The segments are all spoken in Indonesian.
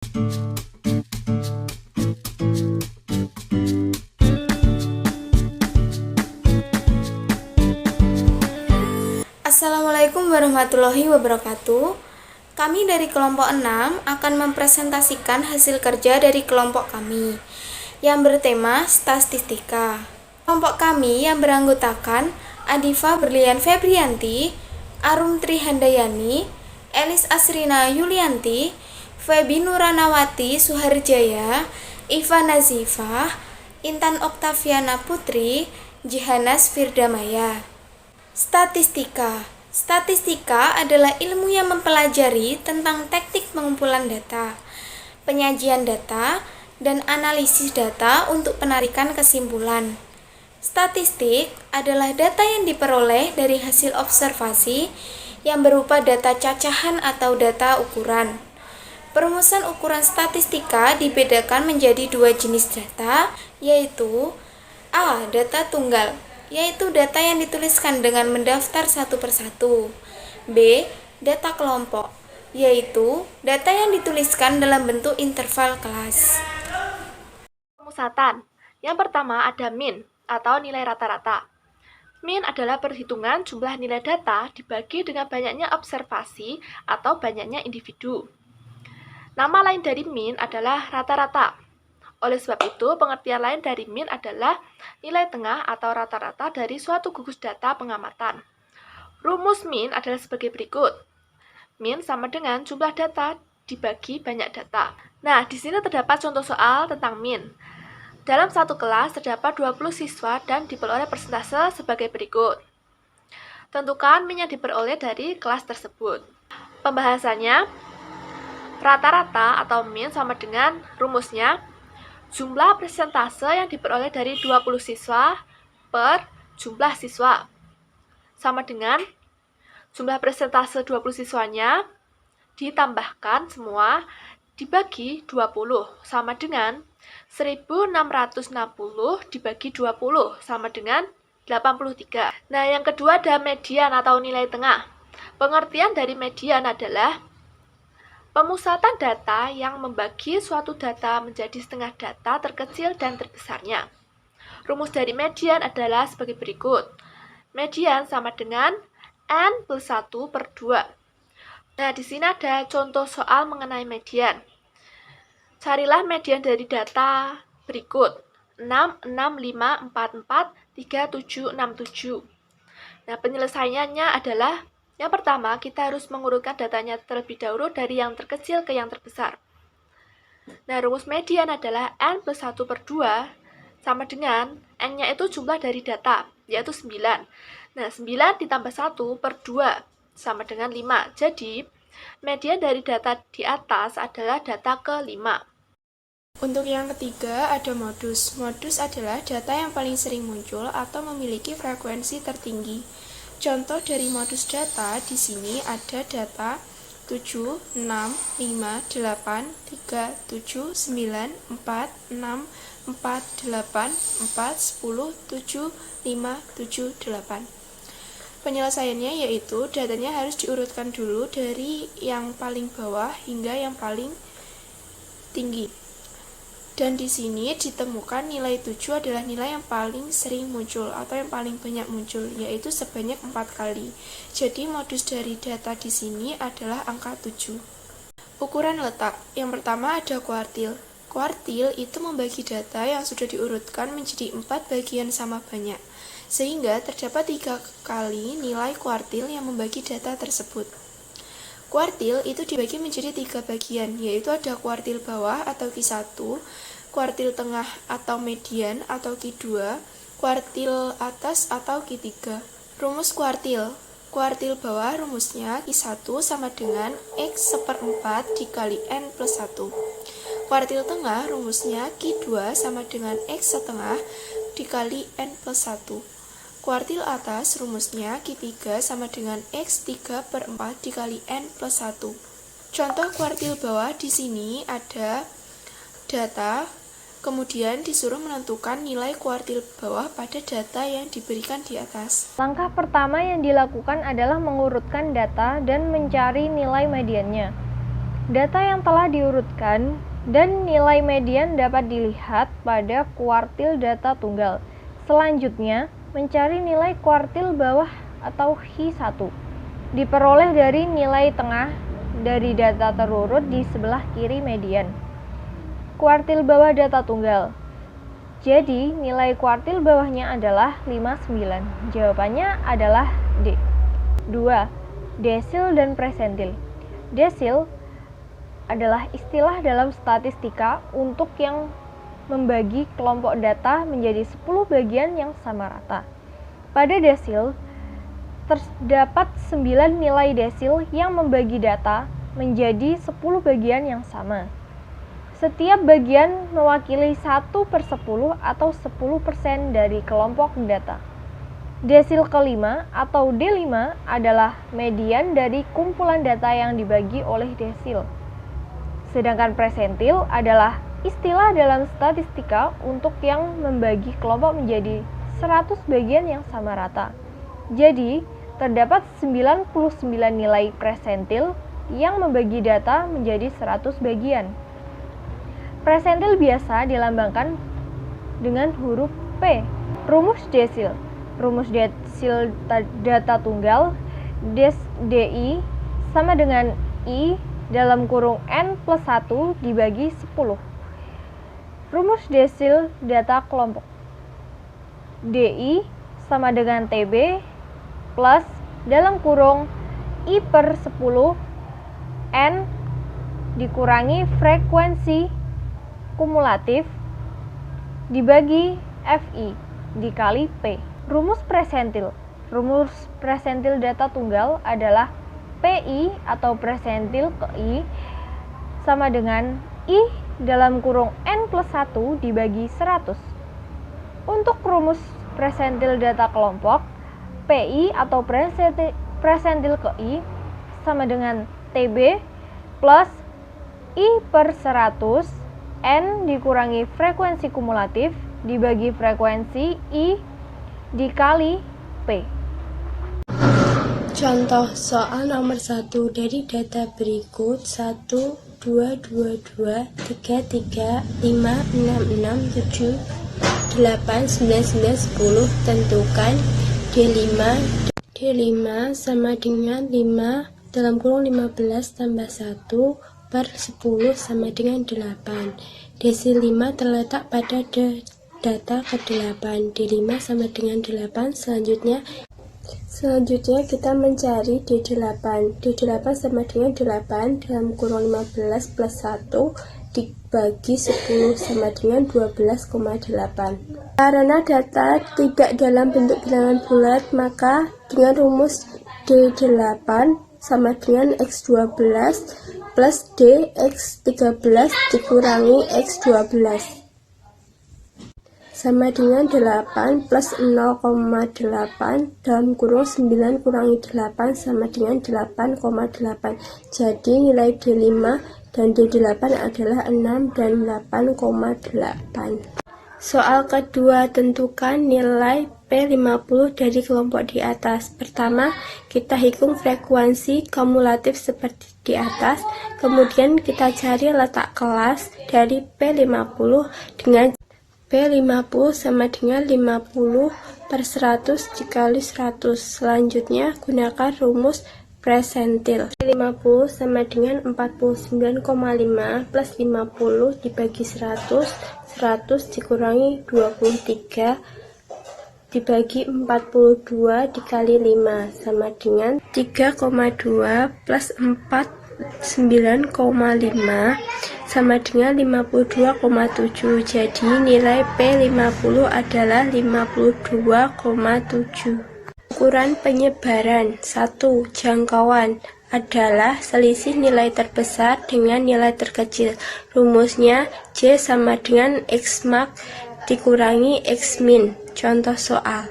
Assalamualaikum warahmatullahi wabarakatuh. Kami dari kelompok 6 akan mempresentasikan hasil kerja dari kelompok kami yang bertema statistika. Kelompok kami yang beranggotakan Adifa Berlian Febrianti, Arum Trihandayani, Elis Asrina Yulianti, Febi Nuranawati Suharjaya, Iva Nazifah, Intan Oktaviana Putri, Jihanas Firdamaya. Statistika. Statistika adalah ilmu yang mempelajari tentang teknik pengumpulan data, penyajian data, dan analisis data untuk penarikan kesimpulan. Statistik adalah data yang diperoleh dari hasil observasi yang berupa data cacahan atau data ukuran. Perumusan ukuran statistika dibedakan menjadi dua jenis data, yaitu A. Data tunggal, yaitu data yang dituliskan dengan mendaftar satu persatu. B. Data kelompok, yaitu data yang dituliskan dalam bentuk interval kelas. Pemusatan. Yang pertama ada min atau nilai rata-rata. Min adalah perhitungan jumlah nilai data dibagi dengan banyaknya observasi atau banyaknya individu. Nama lain dari min adalah rata-rata. Oleh sebab itu, pengertian lain dari min adalah nilai tengah atau rata-rata dari suatu gugus data pengamatan. Rumus min adalah sebagai berikut. Min sama dengan jumlah data dibagi banyak data. Nah, di sini terdapat contoh soal tentang min. Dalam satu kelas terdapat 20 siswa dan diperoleh persentase sebagai berikut. Tentukan min yang diperoleh dari kelas tersebut. Pembahasannya, rata-rata atau min sama dengan rumusnya jumlah persentase yang diperoleh dari 20 siswa per jumlah siswa. Sama dengan jumlah persentase 20 siswanya ditambahkan semua dibagi 20 sama dengan 1660 dibagi 20 sama dengan 83. Nah, yang kedua ada median atau nilai tengah. Pengertian dari median adalah pemusatan data yang membagi suatu data menjadi setengah data terkecil dan terbesarnya. Rumus dari median adalah sebagai berikut. Median sama dengan N plus 1 per 2. Nah, di sini ada contoh soal mengenai median. Carilah median dari data berikut. 6, 6, 5, 4, 4, 3, 7, 6, 7. Nah, penyelesaiannya adalah yang pertama, kita harus mengurutkan datanya terlebih dahulu dari yang terkecil ke yang terbesar. Nah, rumus median adalah N plus 1 per 2 sama dengan N-nya itu jumlah dari data, yaitu 9. Nah, 9 ditambah 1 per 2 sama dengan 5. Jadi, median dari data di atas adalah data ke-5. Untuk yang ketiga ada modus. Modus adalah data yang paling sering muncul atau memiliki frekuensi tertinggi. Contoh dari modus data di sini ada data 7, 6, 5, 8, 3, 7, 9, 4, 6, 4, 8, 4, 10, 7, 5, 7, 8. Penyelesaiannya yaitu datanya harus diurutkan dulu dari yang paling bawah hingga yang paling tinggi. Dan di sini ditemukan nilai 7 adalah nilai yang paling sering muncul atau yang paling banyak muncul, yaitu sebanyak 4 kali. Jadi modus dari data di sini adalah angka 7. Ukuran letak. Yang pertama ada kuartil. Kuartil itu membagi data yang sudah diurutkan menjadi 4 bagian sama banyak, sehingga terdapat 3 kali nilai kuartil yang membagi data tersebut. Kuartil itu dibagi menjadi 3 bagian, yaitu ada kuartil bawah atau Q1, kuartil tengah atau median atau Q2, kuartil atas atau Q3. Rumus kuartil. Kuartil bawah rumusnya Q1 sama dengan X seperempat dikali N plus 1. Kuartil tengah rumusnya Q2 sama dengan X setengah dikali N plus 1. Kuartil atas rumusnya Q3 sama dengan X3 per 4 dikali N plus 1. Contoh kuartil bawah di sini ada data, kemudian disuruh menentukan nilai kuartil bawah pada data yang diberikan di atas. Langkah pertama yang dilakukan adalah mengurutkan data dan mencari nilai mediannya. Data yang telah diurutkan dan nilai median dapat dilihat pada kuartil data tunggal. Selanjutnya, mencari nilai kuartil bawah atau Hi1. Diperoleh dari nilai tengah dari data terurut di sebelah kiri median. Kuartil bawah data tunggal. Jadi, nilai kuartil bawahnya adalah 59. Jawabannya adalah D. 2. Desil dan presentil. Desil adalah istilah dalam statistika untuk yang membagi kelompok data menjadi 10 bagian yang sama rata. Pada desil, terdapat 9 nilai desil yang membagi data menjadi 10 bagian yang sama. Setiap bagian mewakili 1/10 atau 10% dari kelompok data. Desil kelima atau D5 adalah median dari kumpulan data yang dibagi oleh desil. Sedangkan presentil adalah istilah dalam statistika untuk yang membagi kelompok menjadi 100 bagian yang sama rata. Jadi, terdapat 99 nilai presentil yang membagi data menjadi 100 bagian. Presentil biasa dilambangkan dengan huruf P. Rumus desil. Rumus desil data tunggal DI sama dengan I dalam kurung N+1 dibagi 10. Rumus desil data kelompok. DI sama dengan TB plus dalam kurung I/10 N dikurangi frekuensi kumulatif dibagi FI dikali P. Rumus presentil. Rumus presentil data tunggal adalah PI atau presentil ke I sama dengan I dalam kurung N+1 dibagi 100. Untuk rumus presentil data kelompok, PI atau presentil ke I sama dengan TB plus I/100 N dikurangi frekuensi kumulatif dibagi frekuensi I dikali P. Contoh soal nomor 1 dari data berikut 1, 2, 2, 2, 3, 3, 5, 6, 6, 7, 8, 9, 9, 10. Tentukan D5. D5 sama dengan 5 dalam kurung 15 tambah 1 per 10 sama dengan 8. Desil 5 terletak pada data ke-8. D5 sama dengan 8. Selanjutnya kita mencari D8. D8 sama dengan 8 dalam kurung 15 plus 1 dibagi 10 sama dengan 12,8. Karena data tidak dalam bentuk bilangan bulat, maka dengan rumus D8 sama dengan X12 plus D X13 dikurangi X12 sama dengan 8 plus 0,8 dalam kurung 9 kurangi 8 sama dengan 8,8. Jadi nilai D5 dan D8 adalah 6 dan 8,8. Soal kedua, tentukan nilai P50 dari kelompok di atas. Pertama, kita hitung frekuensi kumulatif seperti di atas. Kemudian kita cari letak kelas dari P50 dengan P50 sama dengan 50 per 100 dikali 100. Selanjutnya, gunakan rumus presentil. P50 sama dengan 49,5 plus 50 dibagi 100. 100 dikurangi 23 dibagi 42 dikali 5 sama dengan 3,2 plus 49,5 sama dengan 52,7. Jadi nilai P50 adalah 52,7. Ukuran penyebaran. 1. Jangkauan adalah selisih nilai terbesar dengan nilai terkecil. Rumusnya J sama dengan X max dikurangi X min. Contoh soal.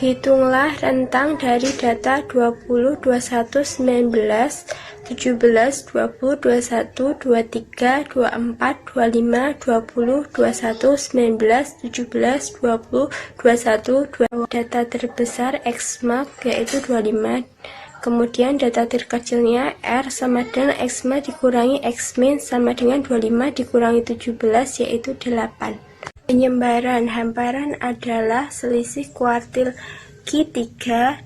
Hitunglah rentang dari data 20, 21, 19, 17, 20, 21, 23, 24, 25, 20, 21, 19, 17, 20, 21, 22. Data terbesar X max yaitu 25 Kemudian data terkecilnya R sama dengan X max dikurangi X min sama dengan 25 dikurangi 17 yaitu 8. Penyebaran hamparan adalah selisih kuartil Q3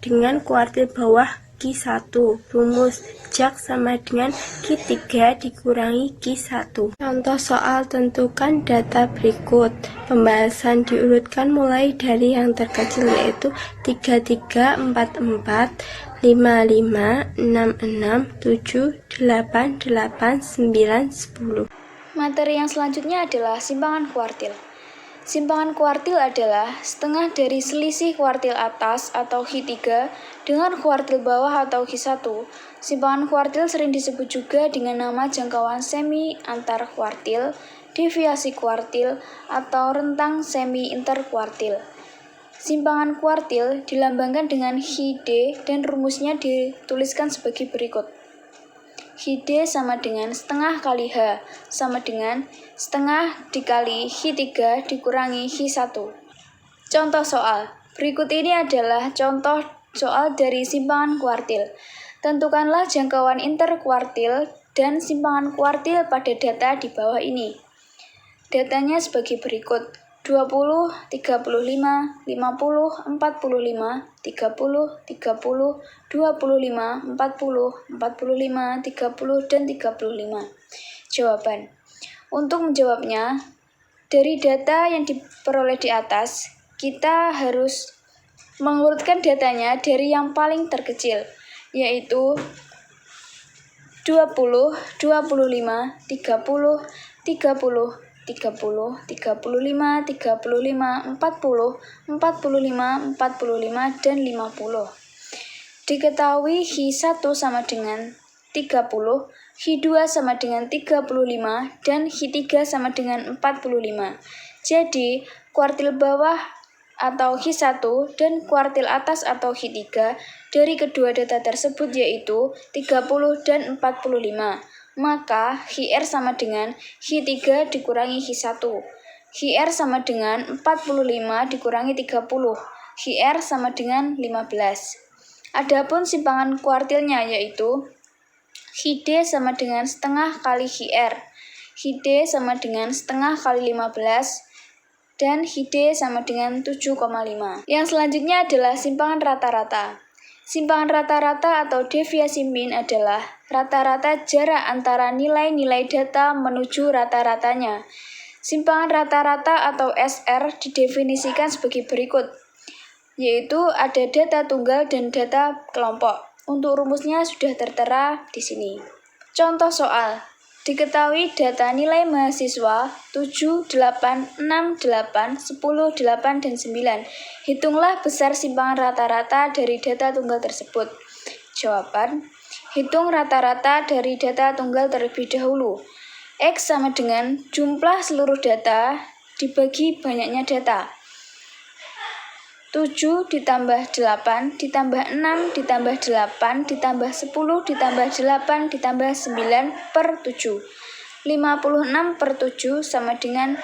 dengan kuartil bawah Q1. Rumus Jak sama dengan Q3 dikurangi Q1. Contoh soal tentukan data berikut. Pembahasan diurutkan mulai dari yang terkecil yaitu 33, 44, 55, 66, 7, 8, 8, 9, 10. Materi yang selanjutnya adalah simpangan kuartil. Simpangan kuartil adalah setengah dari selisih kuartil atas atau Q3 dengan kuartil bawah atau Q1. Simpangan kuartil sering disebut juga dengan nama jangkauan semi antar kuartil, deviasi kuartil, atau rentang semi interkuartil. Simpangan kuartil dilambangkan dengan Q/D dan rumusnya dituliskan sebagai berikut. Q/D sama dengan setengah kali H, sama dengan setengah dikali Q3 dikurangi Q1. Contoh soal. Berikut ini adalah contoh soal dari simpangan kuartil. Tentukanlah jangkauan interkuartil dan simpangan kuartil pada data di bawah ini. Datanya sebagai berikut. 20, 35, 50, 45, 30, 30, 25, 40, 45, 30, dan 35. Jawaban. Untuk menjawabnya, dari data yang diperoleh di atas, kita harus mengurutkan datanya dari yang paling terkecil, yaitu 20, 25, 30, 35, 40, 45, 45, dan 50. Diketahui Q1 sama dengan 30, Q2 sama dengan 35, dan Q3 sama dengan 45. Jadi, kuartil bawah atau Q1 dan kuartil atas atau Q3 dari kedua data tersebut yaitu 30 dan 45. Maka QR sama dengan Q3 dikurangi Q1. QR sama dengan 45 dikurangi 30. QR sama dengan 15. Adapun simpangan kuartilnya yaitu Q/D sama dengan setengah kali QR. Q/D sama dengan setengah kali 15. Dan Q/D sama dengan 7,5. Yang selanjutnya adalah simpangan rata-rata. Simpangan rata-rata atau deviasi min adalah rata-rata jarak antara nilai-nilai data menuju rata-ratanya. Simpangan rata-rata atau SR didefinisikan sebagai berikut, yaitu ada data tunggal dan data kelompok. Untuk rumusnya sudah tertera di sini. Contoh soal. Diketahui data nilai mahasiswa 7, 8, 6, 8, 10, 8, dan 9. Hitunglah besar simpangan rata-rata dari data tunggal tersebut. Jawaban. Hitung rata-rata dari data tunggal terlebih dahulu. X sama dengan jumlah seluruh data dibagi banyaknya data. 7 ditambah 8 ditambah 6 ditambah 8 ditambah 10 ditambah 8 ditambah 9 per 7. 56 per 7 sama dengan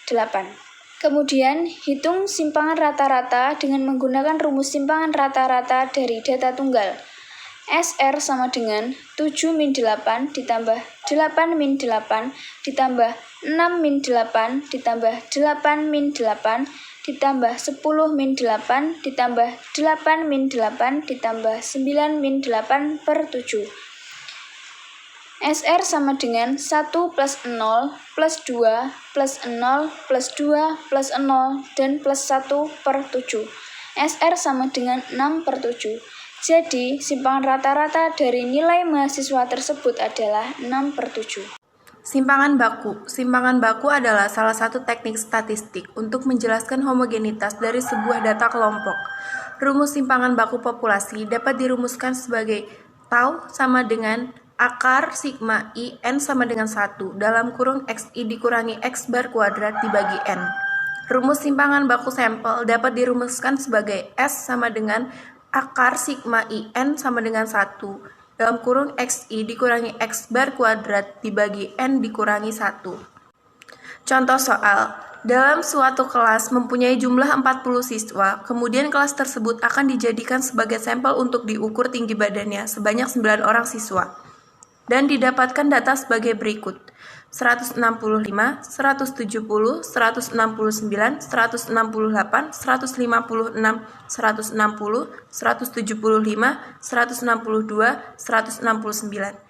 8. Kemudian, hitung simpangan rata-rata dengan menggunakan rumus simpangan rata-rata dari data tunggal. SR sama dengan 7 min 8 ditambah 8 min 8 ditambah 6 min 8 ditambah 8 min 8 ditambah 10 min 8 ditambah 8 min 8 ditambah 9 min 8 per 7. SR sama dengan 1 plus 0 plus 2 plus 0 plus 2 plus 0 dan plus 1 per 7. SR sama dengan 6 per 7. Jadi, simpangan rata-rata dari nilai mahasiswa tersebut adalah 6 per 7. Simpangan baku. Simpangan baku adalah salah satu teknik statistik untuk menjelaskan homogenitas dari sebuah data kelompok. Rumus simpangan baku populasi dapat dirumuskan sebagai tau sama dengan akar sigma I N sama dengan 1 dalam kurung XI dikurangi X bar kuadrat dibagi N. Rumus simpangan baku sampel dapat dirumuskan sebagai S sama dengan akar sigma I N sama dengan 1 dalam kurung XI dikurangi X bar kuadrat dibagi N dikurangi 1. Contoh soal. Dalam suatu kelas mempunyai jumlah 40 siswa, kemudian kelas tersebut akan dijadikan sebagai sampel untuk diukur tinggi badannya sebanyak 9 orang siswa. Dan didapatkan data sebagai berikut: 165, 170, 169, 168, 156, 160, 175, 162, 169.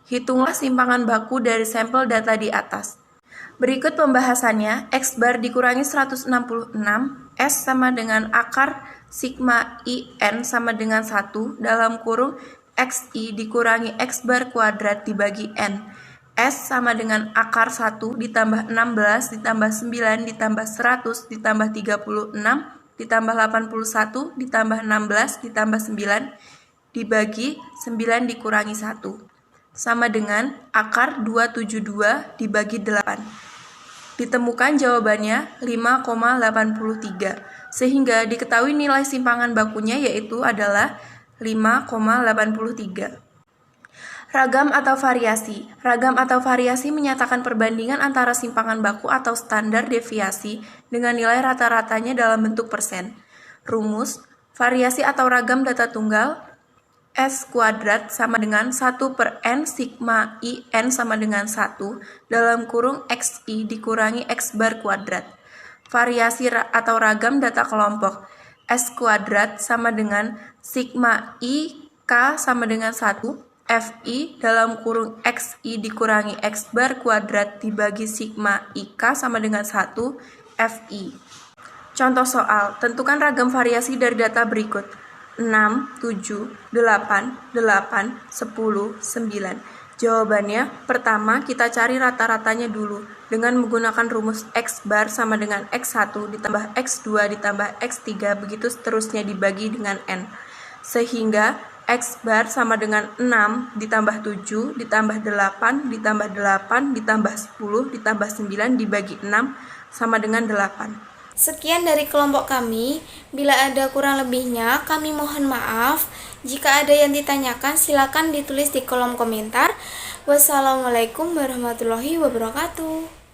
Hitunglah simpangan baku dari sampel data di atas. Berikut pembahasannya. X bar dikurangi 166, S sama dengan akar sigma IN sama dengan 1 dalam kurung XI dikurangi X bar kuadrat dibagi N. S sama dengan akar 1 ditambah 16 ditambah 9 ditambah 100 ditambah 36 ditambah 81 ditambah 16 ditambah 9 dibagi 9 dikurangi 1 sama dengan akar 272 dibagi 8. Ditemukan jawabannya 5,83, sehingga diketahui nilai simpangan bakunya yaitu adalah 5,83. Ragam atau variasi. Ragam atau variasi menyatakan perbandingan antara simpangan baku atau standar deviasi dengan nilai rata-ratanya dalam bentuk persen. Rumus: variasi atau ragam data tunggal S kuadrat sama dengan 1 per N sigma IN sama dengan 1 dalam kurung XI dikurangi X bar kuadrat. Variasi atau ragam data kelompok S kuadrat sama dengan sigma I K sama dengan 1 FI dalam kurung XI dikurangi X bar kuadrat dibagi sigma IK sama dengan 1 FI. Contoh soal, tentukan ragam variasi dari data berikut: 6, 7, 8, 8, 10, 9. Jawabannya, pertama kita cari rata-ratanya dulu dengan menggunakan rumus X bar sama dengan X1 ditambah X2 ditambah X3 begitu seterusnya dibagi dengan N. Sehingga X bar sama dengan 6 ditambah 7 ditambah 8 ditambah 8 ditambah 10 ditambah 9 dibagi 6 sama dengan 8. Sekian dari kelompok kami. Bila ada kurang lebihnya, kami mohon maaf. Jika ada yang ditanyakan, silakan ditulis di kolom komentar. Wassalamualaikum warahmatullahi wabarakatuh.